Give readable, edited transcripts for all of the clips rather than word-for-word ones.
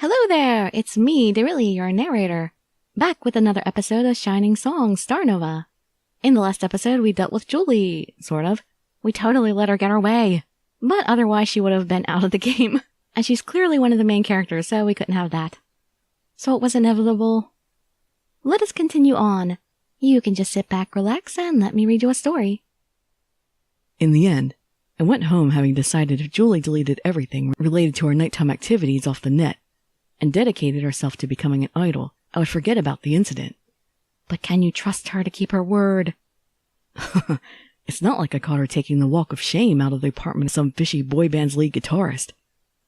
Hello there, it's me, Darilli, your narrator, back with another episode of Shining Song, Starnova. In the last episode, we dealt with Julie, sort of. We totally let her get her way, but otherwise she would have been out of the game, and she's clearly one of the main characters, so we couldn't have that. So it was inevitable. Let us continue on. You can just sit back, relax, and let me read you a story. In the end, I went home having decided if Julie deleted everything related to her nighttime activities off the net, and dedicated herself to becoming an idol, I would forget about the incident. But can you trust her to keep her word? It's not like I caught her taking the walk of shame out of the apartment of some fishy boy band's lead guitarist.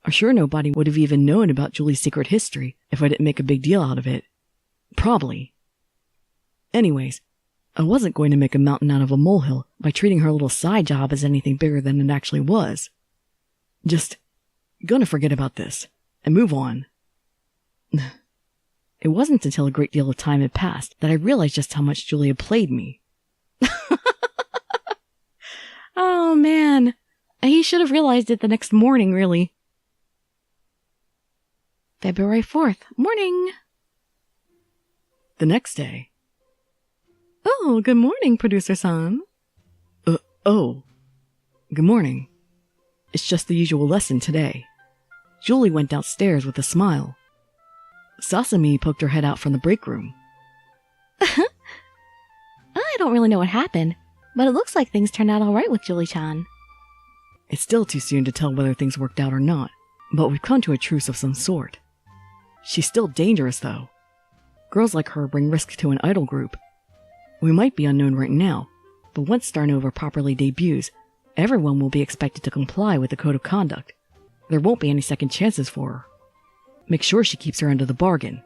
I'm sure nobody would have even known about Julie's secret history if I didn't make a big deal out of it. Probably. Anyways, I wasn't going to make a mountain out of a molehill by treating her little side job as anything bigger than it actually was. Just gonna forget about this and move on. It wasn't until a great deal of time had passed that I realized just how much Julie had played me. Oh man, he should have realized it the next morning, really. February 4th, morning. The next day. Oh, good morning, producer-san. Oh. Good morning. It's just the usual lesson today. Julie went downstairs with a smile. Sasami poked her head out from the break room. I don't really know what happened, but it looks like things turned out alright with Julie-chan. It's still too soon to tell whether things worked out or not, but we've come to a truce of some sort. She's still dangerous, though. Girls like her bring risk to an idol group. We might be unknown right now, but once Starnova properly debuts, everyone will be expected to comply with the code of conduct. There won't be any second chances for her. Make sure she keeps her end of the bargain.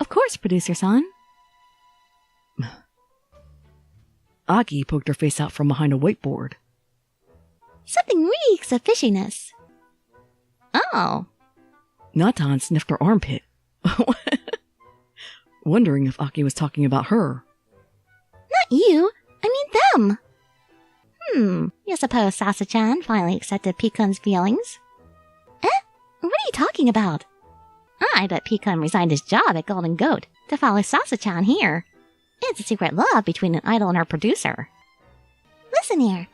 Of course, producer-san. Aki poked her face out from behind a whiteboard. Something reeks of fishiness. Oh. Natan sniffed her armpit, wondering if Aki was talking about her. Not you, I mean them. You suppose Sasa-chan finally accepted Pikun's feelings? What are you talking about? I bet Pikun resigned his job at Golden Goat to follow Sasa-chan here. It's a secret love between an idol and her producer. Listen here.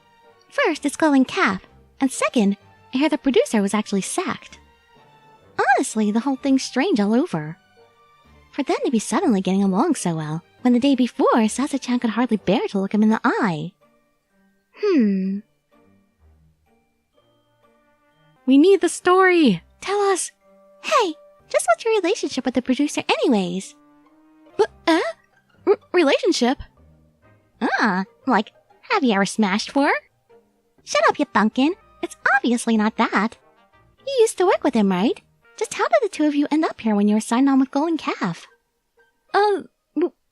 First, it's Golden Calf, and second, I hear the producer was actually sacked. Honestly, the whole thing's strange all over. For them to be suddenly getting along so well, when the day before, Sasa-chan could hardly bear to look him in the eye. We need the story! Tell us! Hey, just what's your relationship with the producer anyways? Relationship? Like, have you ever smashed for her? Shut up, you bumpkin. It's obviously not that. You used to work with him, right? Just how did the two of you end up here when you were signed on with Golden Calf?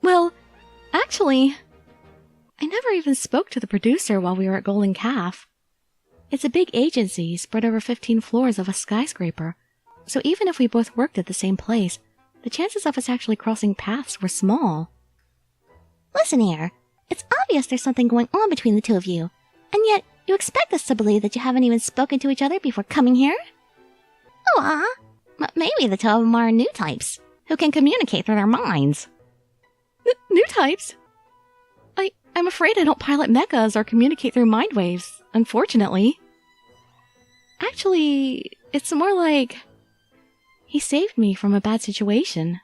Well, actually, I never even spoke to the producer while we were at Golden Calf. It's a big agency spread over 15 floors of a skyscraper, so even if we both worked at the same place, the chances of us actually crossing paths were small. Listen here, it's obvious there's something going on between the two of you, and yet you expect us to believe that you haven't even spoken to each other before coming here? Maybe the two of them are new types, who can communicate through their minds. New types? I'm afraid I don't pilot mechas or communicate through mind waves, unfortunately. Actually, it's more like he saved me from a bad situation.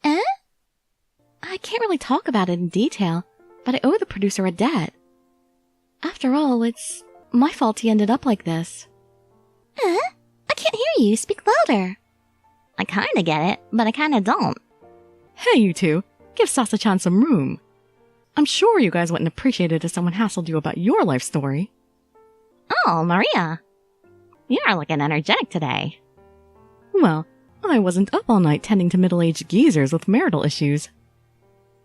I can't really talk about it in detail, but I owe the producer a debt. After all, it's my fault he ended up like this. I can't hear you. Speak louder. I kinda get it, but I kinda don't. Hey, you two. Give Sasa-chan some room. I'm sure you guys wouldn't appreciate it if someone hassled you about your life story. Oh, Maria. You're looking energetic today. Well, I wasn't up all night tending to middle-aged geezers with marital issues.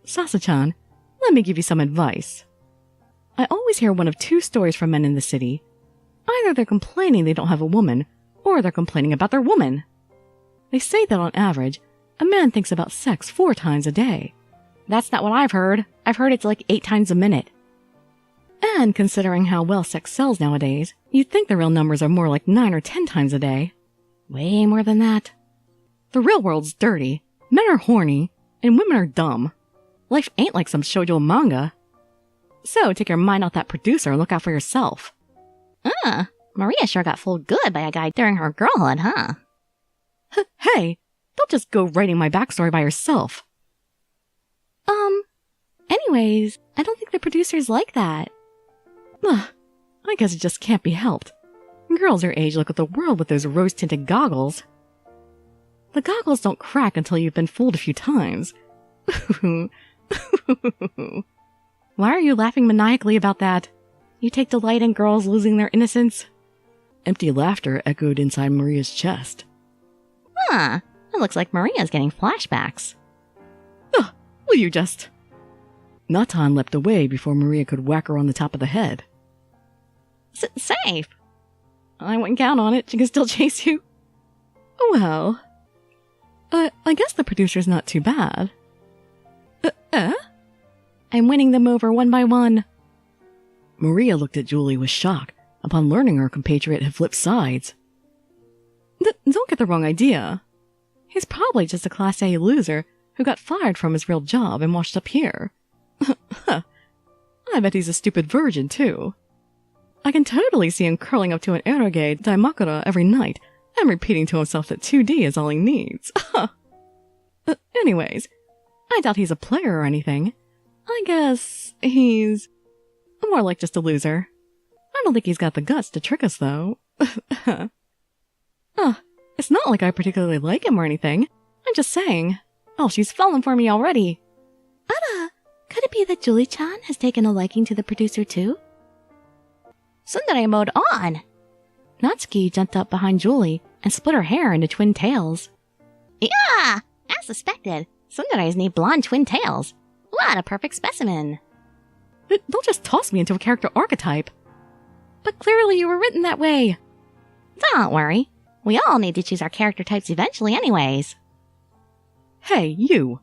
Sasa-chan, let me give you some advice. I always hear one of two stories from men in the city. Either they're complaining they don't have a woman, or they're complaining about their woman. They say that on average, a man thinks about sex 4 times a day. That's not what I've heard. I've heard it's like 8 times a minute. And considering how well sex sells nowadays, you'd think the real numbers are more like 9 or 10 times a day. Way more than that. The real world's dirty, men are horny, and women are dumb. Life ain't like some shoujo manga. So take your mind off that producer and look out for yourself. Maria sure got fooled good by a guy during her girlhood, huh? Hey, don't just go writing my backstory by yourself. Anyways, I don't think the producer's like that. I guess it just can't be helped. Girls your age look at the world with those rose-tinted goggles. The goggles don't crack until you've been fooled a few times. Why are you laughing maniacally about that? You take delight in girls losing their innocence? Empty laughter echoed inside Maria's chest. It looks like Maria's getting flashbacks. Will you just... Natan leapt away before Maria could whack her on the top of the head. Safe. I wouldn't count on it. She can still chase you. Well, I guess the producer's not too bad. I'm winning them over one by one. Maria looked at Julie with shock upon learning her compatriot had flipped sides. Don't get the wrong idea. He's probably just a Class A loser who got fired from his real job and washed up here. I bet he's a stupid virgin, too. I can totally see him curling up to an eroge daimakura every night and repeating to himself that 2D is all he needs. Anyways, I doubt he's a player or anything. I guess he's more like just a loser. I don't think he's got the guts to trick us, though. It's not like I particularly like him or anything. I'm just saying. Oh, she's fallen for me already. Could it be that Julie-chan has taken a liking to the producer too? Tsundere mode on! Natsuki jumped up behind Julie and split her hair into twin tails. Yeah! As suspected, Tsunderes need blonde twin tails. What a perfect specimen. Don't just toss me into a character archetype. But clearly you were written that way. Don't worry. We all need to choose our character types eventually anyways. Hey, you.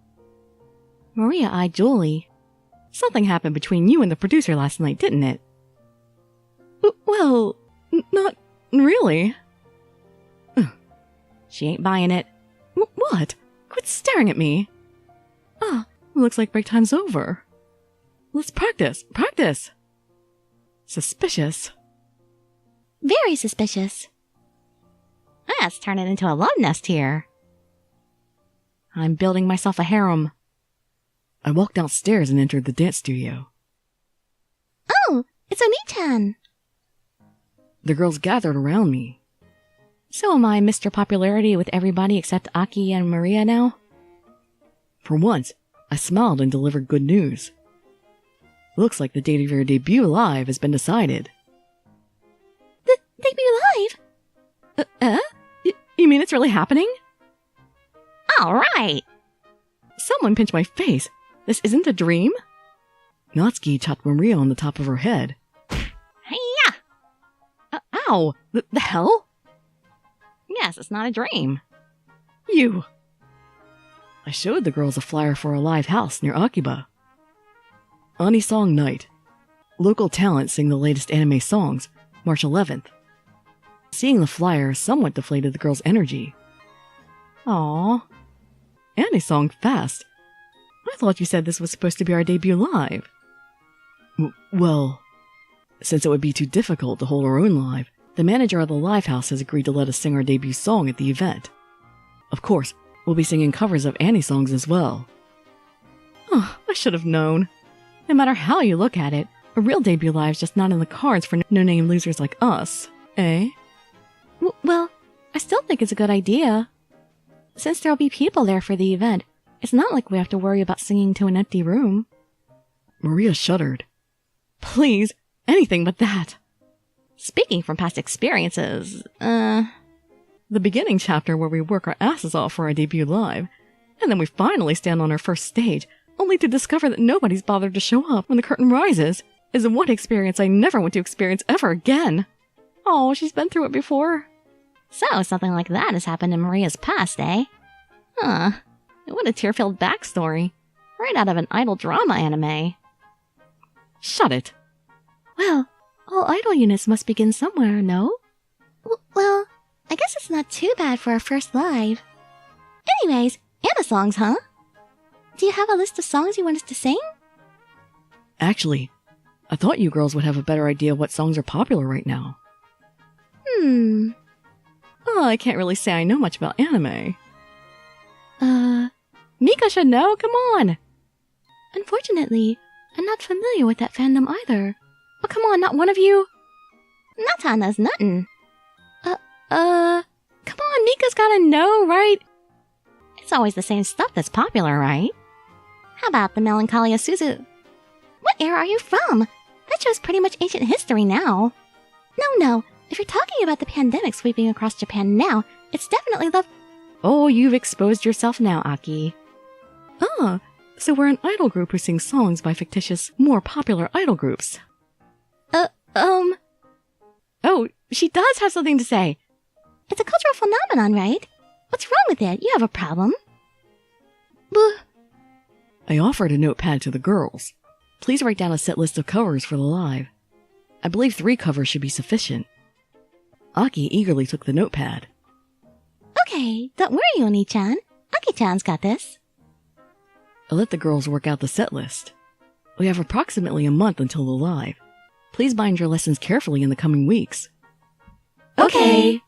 Maria eyed Julie. Something happened between you and the producer last night, didn't it? Well, not really. She ain't buying it. What? Quit staring at me. Looks like break time's over. Let's practice. Suspicious. Very suspicious. Let's turn it into a love nest here. I'm building myself a harem. I walked downstairs and entered the dance studio. Oh, it's Oni-chan. The girls gathered around me. So am I Mr. Popularity with everybody except Aki and Maria now? For once, I smiled and delivered good news. Looks like the date of your debut live has been decided. The debut live? You mean it's really happening? All right. Someone pinched my face. This isn't a dream? Natsuki chopped Maria on the top of her head. Hey-ya! Ow! The hell? Yes, it's not a dream. You! I showed the girls a flyer for a live house near Akiba. Anisong Night. Local talent sing the latest anime songs, March 11th. Seeing the flyer somewhat deflated the girls' energy. Aww. Annie song fast. I thought you said this was supposed to be our debut live. Well, since it would be too difficult to hold our own live, the manager of the live house has agreed to let us sing our debut song at the event. Of course, we'll be singing covers of Annie songs as well. Oh, I should have known. No matter how you look at it, a real debut live's just not in the cards for no-name losers like us, eh? Well, I still think it's a good idea. Since there'll be people there for the event, it's not like we have to worry about singing to an empty room. Maria shuddered. Please, anything but that. Speaking from past experiences, the beginning chapter where we work our asses off for our debut live, and then we finally stand on our first stage, only to discover that nobody's bothered to show up when the curtain rises, is one experience I never want to experience ever again. Oh, she's been through it before. So something like that has happened in Maria's past, eh? Huh. What a tear-filled backstory. Right out of an idol drama anime. Shut it. Well, all idol units must begin somewhere, no? Well, I guess it's not too bad for our first live. Anyways, Anna songs, huh? Do you have a list of songs you want us to sing? Actually, I thought you girls would have a better idea of what songs are popular right now. Oh, I can't really say I know much about anime. Mika should know, come on! Unfortunately, I'm not familiar with that fandom either. Oh, come on, not one of you? Nata knows nothing. Come on, Mika's gotta know, right? It's always the same stuff that's popular, right? How about the Melancholia Suzu? What era are you from? That show's pretty much ancient history now. No. If you're talking about the pandemic sweeping across Japan now, it's definitely the... Oh, you've exposed yourself now, Aki. Ah, so we're an idol group who sings songs by fictitious, more popular idol groups. Oh, she does have something to say. It's a cultural phenomenon, right? What's wrong with it? You have a problem. Buh. I offered a notepad to the girls. Please write down a set list of covers for the live. I believe 3 covers should be sufficient. Aki eagerly took the notepad. Okay, don't worry, Oni-chan. Aki-chan's got this. I let the girls work out the set list. We have approximately a month until the live. Please bind your lessons carefully in the coming weeks. Okay.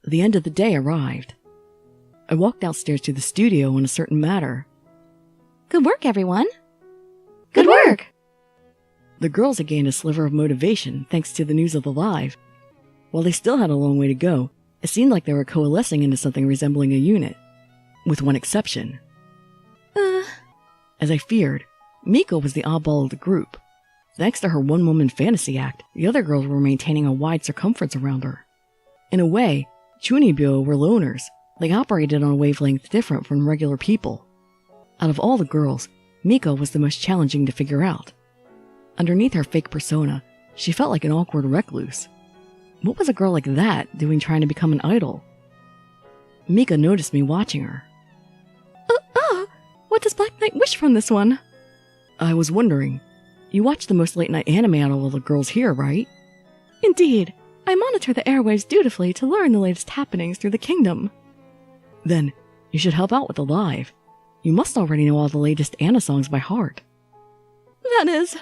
The end of the day arrived. I walked downstairs to the studio on a certain matter. Good work, everyone. Good work! The girls had gained a sliver of motivation thanks to the news of the live. While they still had a long way to go, it seemed like they were coalescing into something resembling a unit. With one exception. As I feared, Mika was the oddball of the group. Thanks to her one-woman fantasy act, the other girls were maintaining a wide circumference around her. In a way, Chunibyo were loners. They operated on a wavelength different from regular people. Out of all the girls, Mika was the most challenging to figure out. Underneath her fake persona, she felt like an awkward recluse. What was a girl like that doing trying to become an idol? Mika noticed me watching her. What does Black Knight wish from this one? I was wondering, you watch the most late-night anime out of all the girls here, right? Indeed. I monitor the airwaves dutifully to learn the latest happenings through the kingdom. Then, you should help out with the live. You must already know all the latest Anna songs by heart. That is...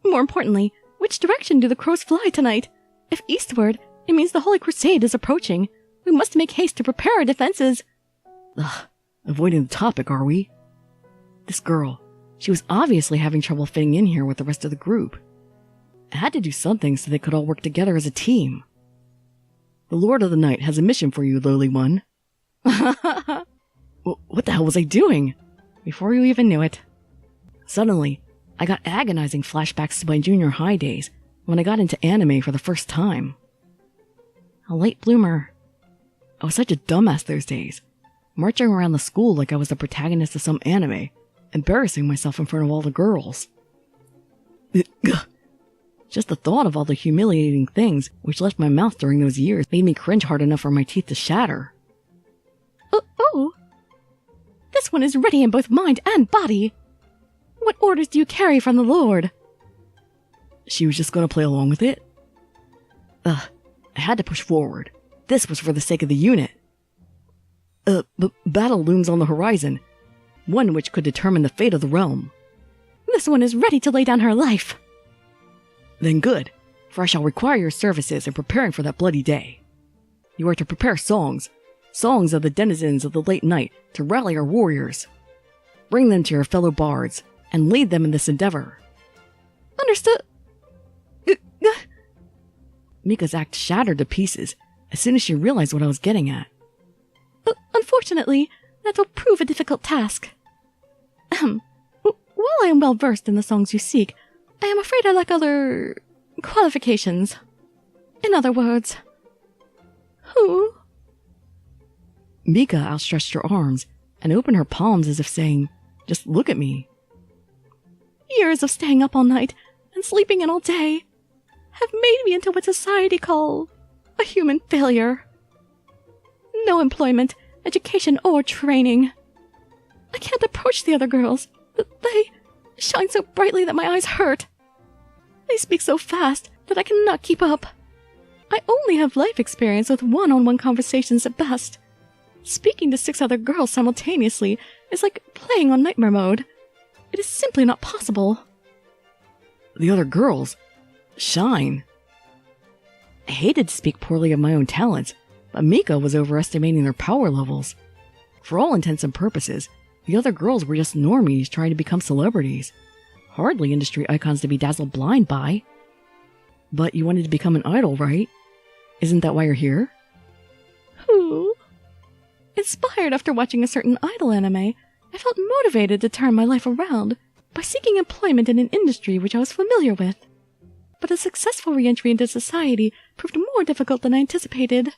More importantly, which direction do the crows fly tonight? If eastward, it means the Holy Crusade is approaching. We must make haste to prepare our defenses. Avoiding the topic, are we? This girl, she was obviously having trouble fitting in here with the rest of the group. I had to do something so they could all work together as a team. The Lord of the Night has a mission for you, lowly one. What the hell was I doing? Before you even knew it. Suddenly, I got agonizing flashbacks to my junior high days when I got into anime for the first time. A late bloomer. I was such a dumbass those days, marching around the school like I was the protagonist of some anime, embarrassing myself in front of all the girls. Just the thought of all the humiliating things which left my mouth during those years made me cringe hard enough for my teeth to shatter. Oh! This one is ready in both mind and body. What orders do you carry from the Lord? She was just going to play along with it? I had to push forward. This was for the sake of the unit. Battle looms on the horizon, one which could determine the fate of the realm. This one is ready to lay down her life. Then good, for I shall require your services in preparing for that bloody day. You are to prepare songs of the denizens of the late night to rally our warriors. Bring them to your fellow bards, and lead them in this endeavor. Understood. Mika's act shattered to pieces as soon as she realized what I was getting at. Unfortunately, that will prove a difficult task. While I am well versed in the songs you seek, I am afraid I lack other qualifications. In other words, who? Mika outstretched her arms and opened her palms as if saying, "Just look at me." Years of staying up all night and sleeping in all day have made me into what society call a human failure. No employment, education, or training. I can't approach the other girls. They shine so brightly that my eyes hurt. They speak so fast that I cannot keep up. I only have life experience with one-on-one conversations at best. Speaking to 6 other girls simultaneously is like playing on nightmare mode. It is simply not possible. The other girls shine. I hated to speak poorly of my own talents, but Mika was overestimating their power levels. For all intents and purposes, the other girls were just normies trying to become celebrities. Hardly industry icons to be dazzled blind by. But you wanted to become an idol, right? Isn't that why you're here? Who? Inspired after watching a certain idol anime, I felt motivated to turn my life around by seeking employment in an industry which I was familiar with. But a successful re-entry into society proved more difficult than I anticipated.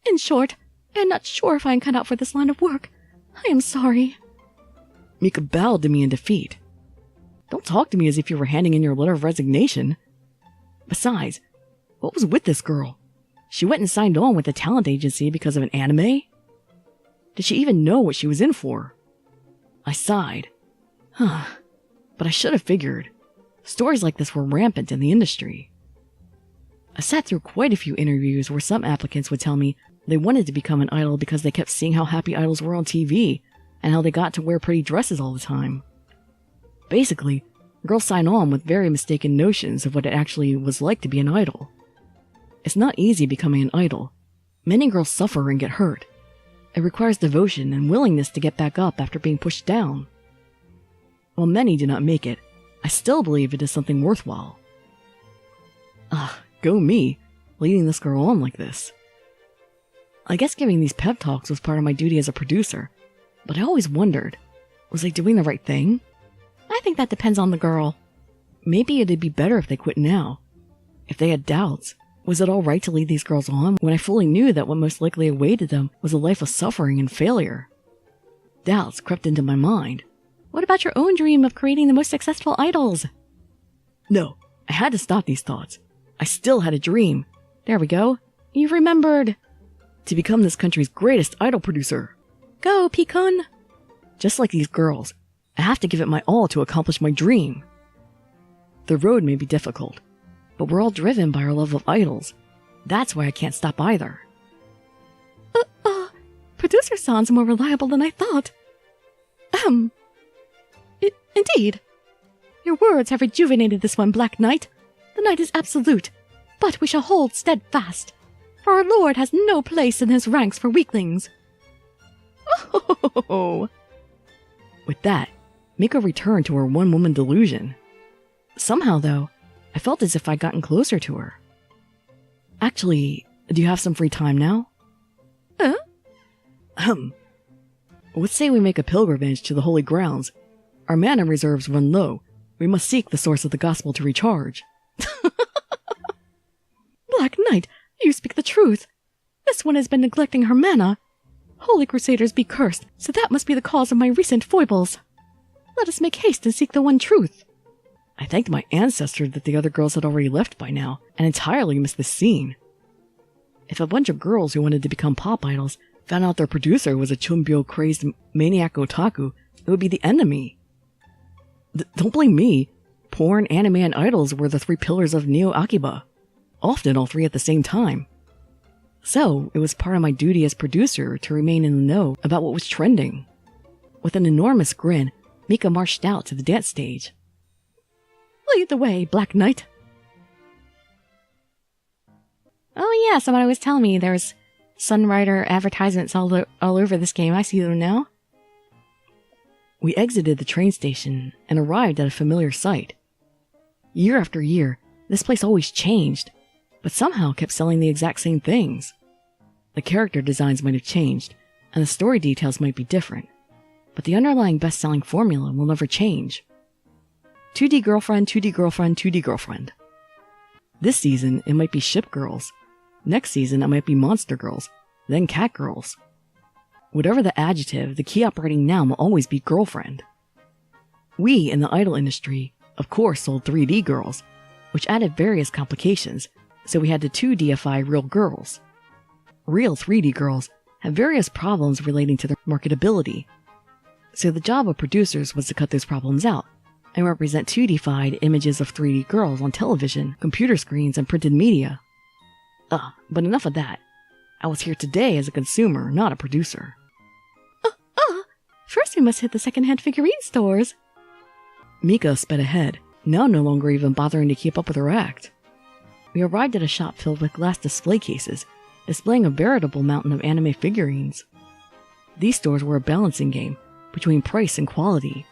In short, I am not sure if I am cut out for this line of work. I am sorry. Mika bowed to me in defeat. Don't talk to me as if you were handing in your letter of resignation. Besides, what was with this girl? She went and signed on with a talent agency because of an anime? Did she even know what she was in for? I sighed. But I should have figured. Stories like this were rampant in the industry. I sat through quite a few interviews where some applicants would tell me they wanted to become an idol because they kept seeing how happy idols were on TV and how they got to wear pretty dresses all the time. Basically, girls sign on with very mistaken notions of what it actually was like to be an idol. It's not easy becoming an idol. Many girls suffer and get hurt. It requires devotion and willingness to get back up after being pushed down. While many do not make it, I still believe it is something worthwhile. Go me, leading this girl on like this. I guess giving these pep talks was part of my duty as a producer, but I always wondered, was I doing the right thing? I think that depends on the girl. Maybe it'd be better if they quit now. If they had doubts, was it all right to lead these girls on when I fully knew that what most likely awaited them was a life of suffering and failure? Doubts crept into my mind. What about your own dream of creating the most successful idols? No, I had to stop these thoughts. I still had a dream. There we go. You remembered. To become this country's greatest idol producer. Go, Pikun. Just like these girls, I have to give it my all to accomplish my dream. The road may be difficult, but we're all driven by our love of idols. That's why I can't stop either. Producer sounds more reliable than I thought. Indeed. Your words have rejuvenated this one, Black Knight. The night is absolute, but we shall hold steadfast, for our Lord has no place in his ranks for weaklings. Oh! With that, Mika returned to her one-woman delusion. Somehow, though, I felt as if I'd gotten closer to her. Actually, do you have some free time now? Let's say we make a pilgrimage to the holy grounds. Our mana reserves run low. We must seek the source of the gospel to recharge. Black Knight, you speak the truth. This one has been neglecting her mana. Holy Crusaders be cursed, so that must be the cause of my recent foibles. Let us make haste and seek the one truth. I thanked my ancestors that the other girls had already left by now, and entirely missed the scene. If a bunch of girls who wanted to become pop idols found out their producer was a chumbyo-crazed maniac otaku, it would be the enemy. Don't blame me. Porn, anime, and idols were the 3 pillars of Neo Akiba. Often all 3 at the same time. So, it was part of my duty as producer to remain in the know about what was trending. With an enormous grin, Mika marched out to the dance stage. Lead the way, Black Knight. Oh yeah, somebody was telling me there's Sunrider advertisements all over this game. I see them now. We exited the train station and arrived at a familiar sight. Year after year, this place always changed, but somehow kept selling the exact same things. The character designs might have changed, and the story details might be different, but the underlying best-selling formula will never change. 2D girlfriend, 2D girlfriend, 2D girlfriend. This season, it might be ship girls. Next season, it might be monster girls, then cat girls. Whatever the adjective, the key operating noun will always be girlfriend. We, in the idol industry, of course sold 3D girls, which added various complications, so we had to 2Dify real girls. Real 3D girls have various problems relating to their marketability, so the job of producers was to cut those problems out, and represent 2D-fied images of 3D girls on television, computer screens, and printed media. But enough of that. I was here today as a consumer, not a producer. First we must hit the second-hand figurine stores. Mika sped ahead, now no longer even bothering to keep up with her act. We arrived at a shop filled with glass display cases, displaying a veritable mountain of anime figurines. These stores were a balancing game between price and quality.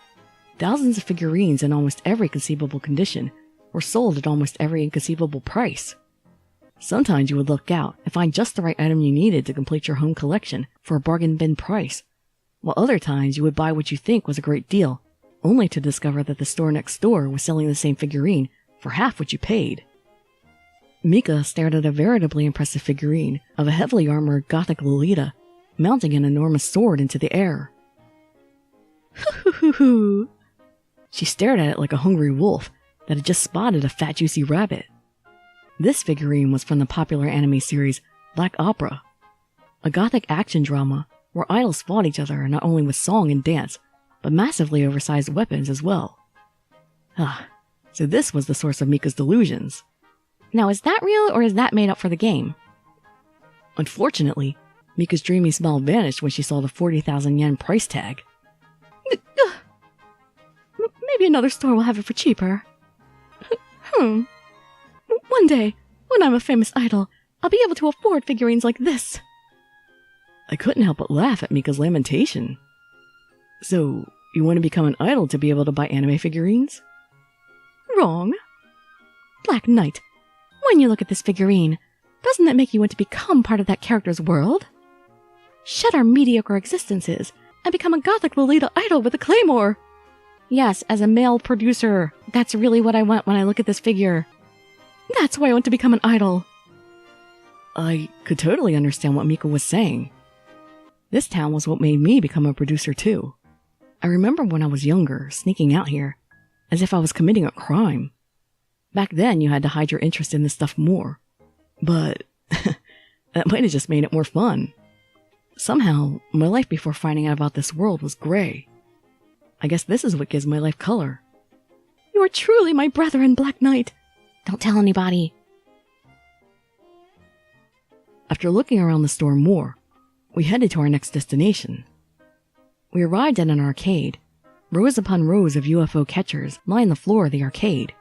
Thousands of figurines in almost every conceivable condition were sold at almost every inconceivable price. Sometimes you would look out and find just the right item you needed to complete your home collection for a bargain bin price, while other times you would buy what you think was a great deal, only to discover that the store next door was selling the same figurine for half what you paid. Mika stared at a veritably impressive figurine of a heavily armored gothic Lolita, mounting an enormous sword into the air. Hoo-hoo-hoo-hoo. She stared at it like a hungry wolf that had just spotted a fat juicy rabbit. This figurine was from the popular anime series Black Opera, a gothic action drama where idols fought each other not only with song and dance, but massively oversized weapons as well. So this was the source of Mika's delusions. Now is that real or is that made up for the game? Unfortunately, Mika's dreamy smile vanished when she saw the 40,000 yen price tag. Maybe another store will have it for cheaper. One day, when I'm a famous idol, I'll be able to afford figurines like this. I couldn't help but laugh at Mika's lamentation. So, you want to become an idol to be able to buy anime figurines? Wrong. Black Knight, when you look at this figurine, doesn't it make you want to become part of that character's world? Shed our mediocre existences and become a gothic Lolita idol with a claymore. Yes, as a male producer, that's really what I want when I look at this figure. That's why I want to become an idol. I could totally understand what Mika was saying. This town was what made me become a producer too. I remember when I was younger, sneaking out here, as if I was committing a crime. Back then, you had to hide your interest in this stuff more. But that might have just made it more fun. Somehow, my life before finding out about this world was gray. I guess this is what gives my life color. You are truly my brethren, Black Knight. Don't tell anybody. After looking around the store more, we headed to our next destination. We arrived at an arcade. Rows upon rows of UFO catchers lined the floor of the arcade.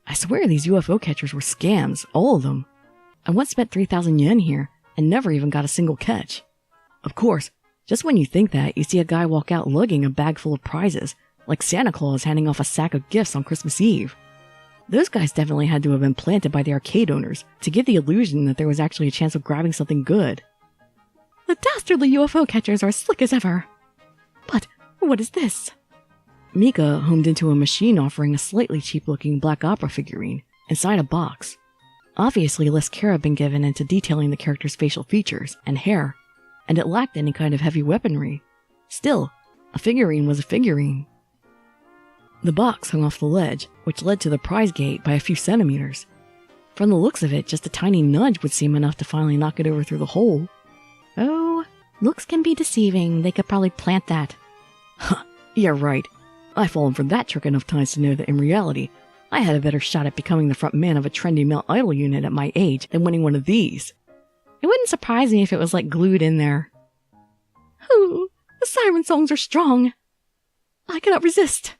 I swear these UFO catchers were scams, all of them. I once spent 3,000 yen here and never even got a single catch. Of course, just when you think that, you see a guy walk out lugging a bag full of prizes, like Santa Claus handing off a sack of gifts on Christmas Eve. Those guys definitely had to have been planted by the arcade owners to give the illusion that there was actually a chance of grabbing something good. The dastardly UFO catchers are as slick as ever. But what is this? Mika homed into a machine offering a slightly cheap-looking Black Opera figurine inside a box. Obviously, less care had been given into detailing the character's facial features and hair, and it lacked any kind of heavy weaponry. Still, a figurine was a figurine. The box hung off the ledge, which led to the prize gate by a few centimeters. From the looks of it, just a tiny nudge would seem enough to finally knock it over through the hole. Oh, looks can be deceiving. They could probably plant that. Huh, yeah, right. I've fallen for that trick enough times to know that in reality, I had a better shot at becoming the front man of a trendy male idol unit at my age than winning one of these. It wouldn't surprise me if it was like glued in there. Ooh, the siren songs are strong. I cannot resist.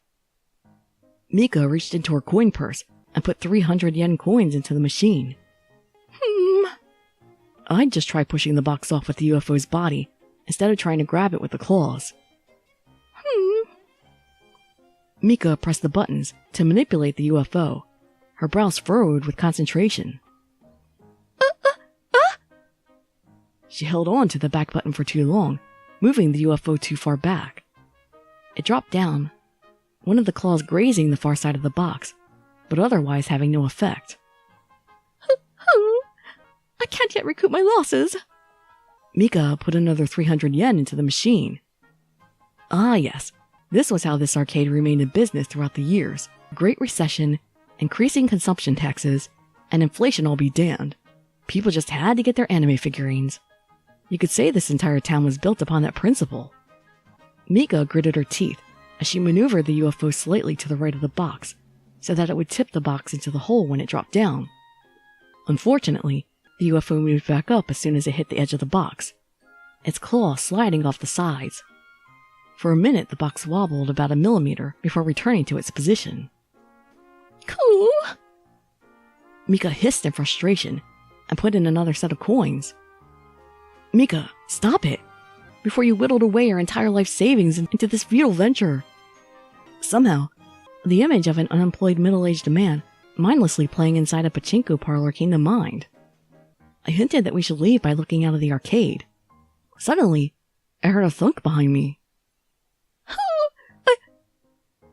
Mika reached into her coin purse and put 300 yen coins into the machine. I'd just try pushing the box off with the UFO's body instead of trying to grab it with the claws. Mika pressed the buttons to manipulate the UFO, her brows furrowed with concentration. She held on to the back button for too long, moving the UFO too far back. It dropped down, one of the claws grazing the far side of the box, but otherwise having no effect. I can't yet recoup my losses. Mika put another 300 yen into the machine. Ah yes, this was how this arcade remained in business throughout the years. Great Recession, increasing consumption taxes, and inflation all be damned. People just had to get their anime figurines. You could say this entire town was built upon that principle. Mika gritted her teeth as she maneuvered the UFO slightly to the right of the box so that it would tip the box into the hole when it dropped down. Unfortunately, the UFO moved back up as soon as it hit the edge of the box, its claw sliding off the sides. For a minute, the box wobbled about a millimeter before returning to its position. Cool! Mika hissed in frustration and put in another set of coins. Mika, stop it! Before you whittled away your entire life savings into this futile venture. Somehow, the image of an unemployed middle-aged man mindlessly playing inside a pachinko parlor came to mind. I hinted that we should leave by looking out of the arcade. Suddenly, I heard a thunk behind me. Oh, I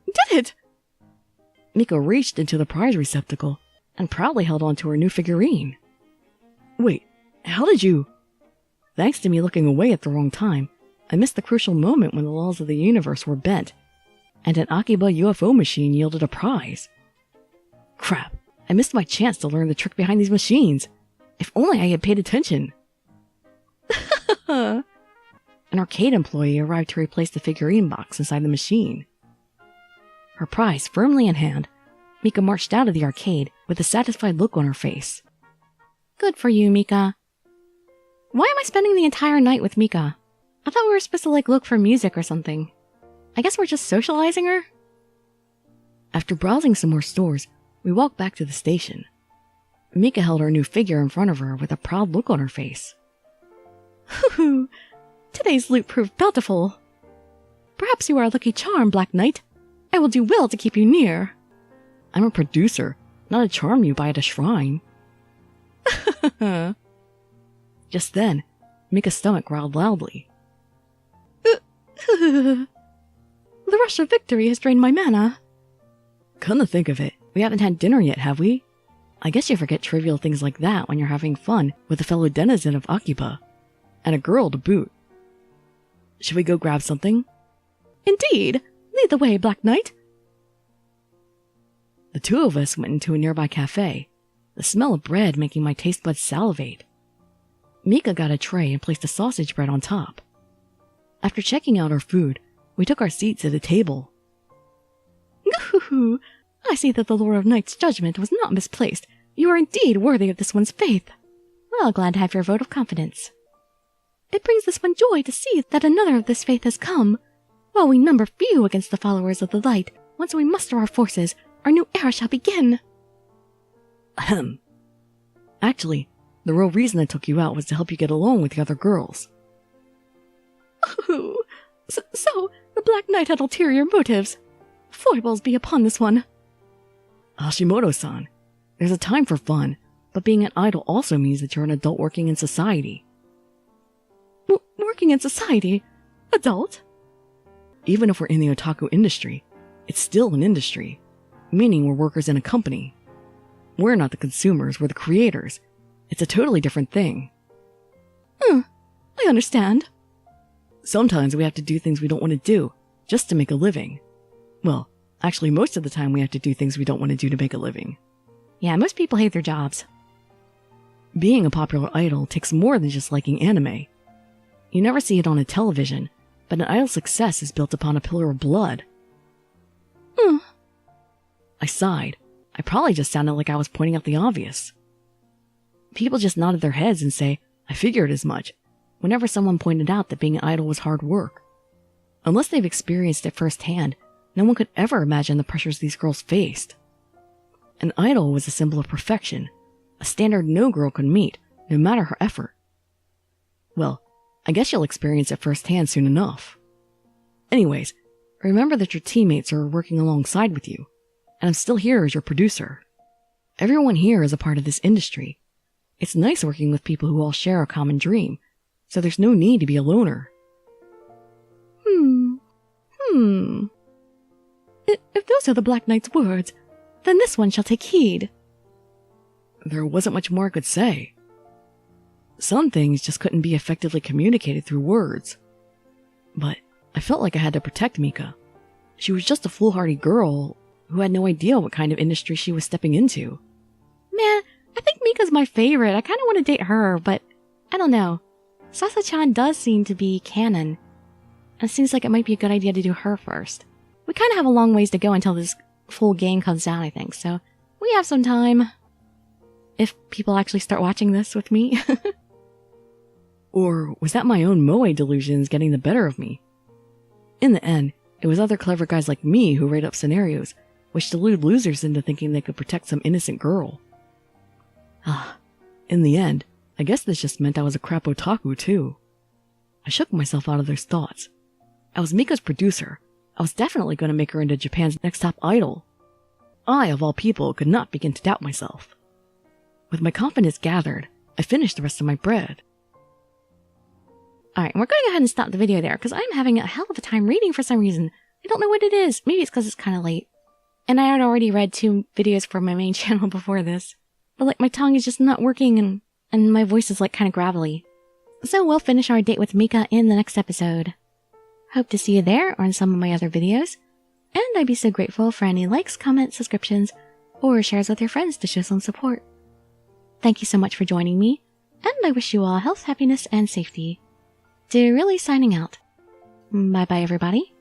did it! Mika reached into the prize receptacle and proudly held on to her new figurine. Wait, how did you? Thanks to me looking away at the wrong time, I missed the crucial moment when the laws of the universe were bent, and an Akiba UFO machine yielded a prize. Crap, I missed my chance to learn the trick behind these machines. If only I had paid attention. An arcade employee arrived to replace the figurine box inside the machine. Her prize firmly in hand, Mika marched out of the arcade with a satisfied look on her face. Good for you, Mika. Why am I spending the entire night with Mika? I thought we were supposed to look for music or something. I guess we're just socializing her? After browsing some more stores, we walked back to the station. Mika held her new figure in front of her with a proud look on her face. Hoo-hoo! Today's loot proved bountiful. Perhaps you are a lucky charm, Black Knight. I will do well to keep you near. I'm a producer, not a charm you buy at a shrine. Just then, Mika's stomach growled loudly. The rush of victory has drained my mana. Come to think of it, we haven't had dinner yet, have we? I guess you forget trivial things like that when you're having fun with a fellow denizen of Akiba. And a girl to boot. Should we go grab something? Indeed! Lead the way, Black Knight! The two of us went into a nearby cafe, the smell of bread making my taste buds salivate. Mika got a tray and placed a sausage bread on top. After checking out our food, we took our seats at a table. Goo-hoo-hoo! I see that the Lord of Night's judgment was not misplaced. You are indeed worthy of this one's faith. Well, glad to have your vote of confidence. It brings this one joy to see that another of this faith has come. While we number few against the followers of the light, once we muster our forces, our new era shall begin. Ahem. Actually, the real reason I took you out was to help you get along with the other girls. Oh, so the Black Knight had ulterior motives. Foibles be upon this one. Hashimoto-san, there's a time for fun, but being an idol also means that you're an adult working in society. Working in society? Adult? Even if we're in the otaku industry, it's still an industry, meaning we're workers in a company. We're not the consumers, we're the creators. It's a totally different thing. I understand. Sometimes we have to do things we don't want to do, just to make a living. Well, actually most of the time we have to do things we don't want to do to make a living. Yeah, most people hate their jobs. Being a popular idol takes more than just liking anime. You never see it on a television, but an idol's success is built upon a pillar of blood. I sighed. I probably just sounded like I was pointing out the obvious. People just nodded their heads and say, I figured as much, whenever someone pointed out that being an idol was hard work. Unless they've experienced it firsthand, no one could ever imagine the pressures these girls faced. An idol was a symbol of perfection, a standard no girl could meet, no matter her effort. Well, I guess you'll experience it firsthand soon enough. Anyways, remember that your teammates are working alongside with you, and I'm still here as your producer. Everyone here is a part of this industry. It's nice working with people who all share a common dream, so there's no need to be a loner. If those are the Black Knight's words, then this one shall take heed. There wasn't much more I could say. Some things just couldn't be effectively communicated through words. But I felt like I had to protect Mika. She was just a foolhardy girl who had no idea what kind of industry she was stepping into. Man, I think Mika's my favorite. I kind of want to date her, but I don't know. Sasa-chan does seem to be canon. And it seems like it might be a good idea to do her first. We kind of have a long ways to go until this full game comes out, I think, so we have some time. If people actually start watching this with me. Or was that my own moe delusions getting the better of me? In the end, it was other clever guys like me who write up scenarios, which delude losers into thinking they could protect some innocent girl. In the end, I guess this just meant I was a crap otaku too. I shook myself out of those thoughts. I was Mika's producer. I was definitely going to make her into Japan's next top idol. I, of all people, could not begin to doubt myself. With my confidence gathered, I finished the rest of my bread. Alright, we're going to go ahead and stop the video there, because I'm having a hell of a time reading for some reason. I don't know what it is. Maybe it's because it's kind of late. And I had already read 2 videos for my main channel before this. But like, my tongue is just not working, and my voice is like kind of gravelly. So we'll finish our date with Mika in the next episode. Hope to see you there or in some of my other videos. And I'd be so grateful for any likes, comments, subscriptions, or shares with your friends to show some support. Thank you so much for joining me, and I wish you all health, happiness, and safety. Really signing out. Bye bye everybody.